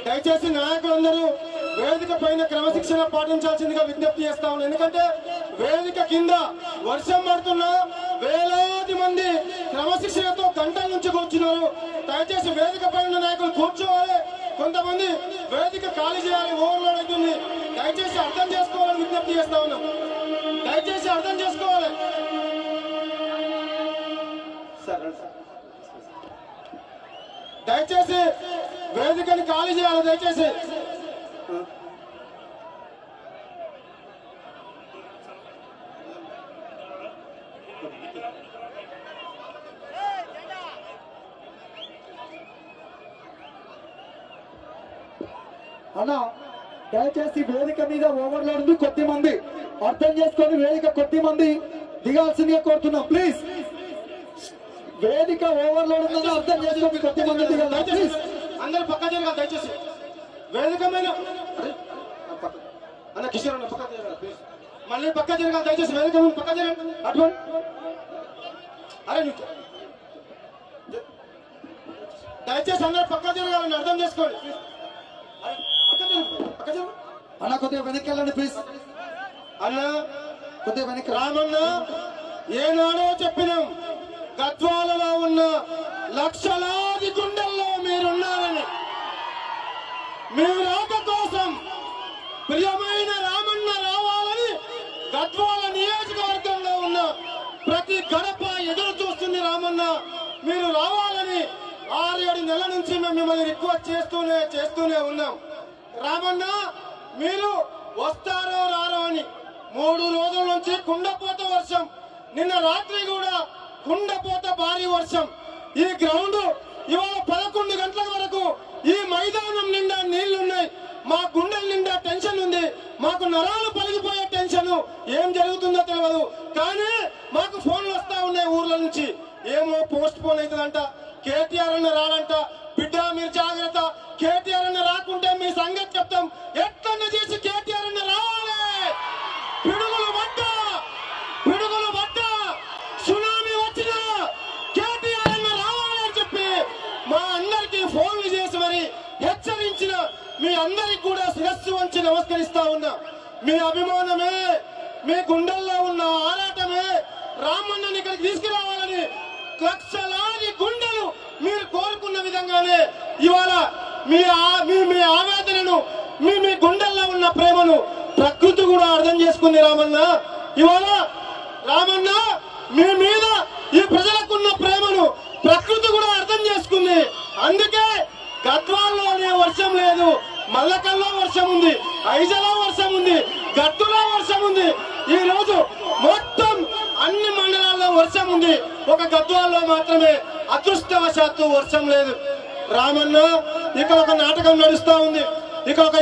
దయచేసి నాయకులందరూ వేదిక పైన క్రమశిక్షణ పాటించాల్సిందిగా విజ్ఞప్తి చేస్తా ఉన్నాను. ఎందుకంటే వేదిక కింద వర్షం పడుతున్నా వేలాది మంది క్రమశిక్షణతో గంటల నుంచి కూర్చున్నారు. దయచేసి వేదిక పైన నాయకులు కూర్చోవాలి, కొంతమంది వేదిక ఖాళీ చేయాలి, ఓవర్లోడ్ అవుతుంది. దయచేసి అర్థం చేసుకోవాలని విజ్ఞప్తి చేస్తా ఉన్నాం. దయచేసి అర్థం చేసుకోవాలి. దయచేసి వేదికని ఖాళీ చేయాలి. దయచేసి అన్నా దయచేసి వేదిక మీద ఓవర్లోడ్ ఉంది, కొద్ది మంది అర్థం చేసుకొని వేదిక కొద్ది మంది దిగాల్సిందిగా కోరుతున్నాం. ప్లీజ్ వేదిక ఓవర్లోడ్ ఉందని అర్థం చేసుకొని కొద్ది మంది దిగాలి. ప్లీజ్ అందరూ పక్క జరగాలి. దయచేసి వేదిక మీద అన్న కిషోర్ అన్న పక్క జరగాలి. ప్లీజ్ మళ్ళీ పక్క జరగాలి. దయచేసి వేదిక మీద పక్క జరగాలి. అటువంటి అరే దయచేసి అందరూ పక్క జరగాలని అర్థం చేసుకోండి. అన్న కొద్దిగా వెనక్కి వెళ్ళండి ప్లీజ్. అన్న కొద్దిగా వెనక్కి రామన్న ఏనాడో చెప్పినాం, గద్వాలలో ఉన్న లక్షలాది గుండెల్లో మీరున్నారని. మీ రాక కోసం ప్రియమైన రామన్న రావాలని గద్వాల నియోజకవర్గంలో ఉన్న ప్రతి గడప ఎదురు చూస్తుంది. రామన్న మీరు రావాలని 6-7 నెలల నుంచి మేము మిమ్మల్ని రిక్వెస్ట్ చేస్తూనే ఉన్నాం. రామన్న మీరు వస్తారో రారో అని 3 రోజుల నుంచి కుండపోత వర్షం, నిన్న రాత్రి కూడా కుండపోత భారీ వర్షం. ఈ గ్రౌండ్ ఇవాళ 11 గంటల వరకు ఈ మైదానం నిండా నీళ్లున్నాయి. మా గుండెల నిండా టెన్షన్ ఉంది, మాకు నరాలు పలిగిపోయే టెన్షన్. ఏం జరుగుతుందో తెలియదు, కానీ మాకు ఫోన్లు వస్తా ఉన్నాయి ఊర్ల నుంచి. ఏమో పోస్ట్ పోన్ అవుతుందంట, కేటీఆర్ అన్న రాడంట. బిడ్డ మీరు జాగ్రత్త, కేటీఆర్ అన్న రాకుంటే మీ సంగతి చెప్తాం. ఎట్లన్నా చేసి కేటీఆర్ అన్న రావాలి. పిడుగులు పడ్డ సునామీ వచ్చినా కేటీఆర్ అన్న రావాలి అని చెప్పి మా అందరికి ఫోన్లు చేసి మరి హెచ్చరించిన మీ అందరికి కూడా శిరస్సు వంచి నమస్కరిస్తా ఉన్నా. మీ అభిమానమే, మీ గుండెల్లో ఉన్న ఆరాటమే రామన్నని ఇక్కడికి తీసుకురావాలని లక్షలాది గుండెలు మీరు కోరుకున్న విధంగానే ఇవాళ మీ ఆవేదనను, మీ గుండెల్లో ఉన్న ప్రేమను ప్రకృతి కూడా అర్థం చేసుకుంది. రామన్న ఇవాళ రామన్న మీ మీద ఈ ప్రజలకున్న ప్రేమను ప్రకృతి కూడా అర్థం చేసుకుంది. అందుకే గద్వాల్లోనే వర్షం లేదు, మల్లకల్లో వర్షం ఉంది, ఐజలో వర్షం ఉంది, గట్టులో వర్షం ఉంది. ఈ రోజు మొత్తం అన్ని మండలాల్లో వర్షం ఉంది, ఒక గద్వాల్లో మాత్రమే అదృష్టవశాత్తు వర్షం లేదు. రామన్న ఇక్కడ ఒక నాటకం నడుస్తా ఉంది. ఇక్కడ ఒక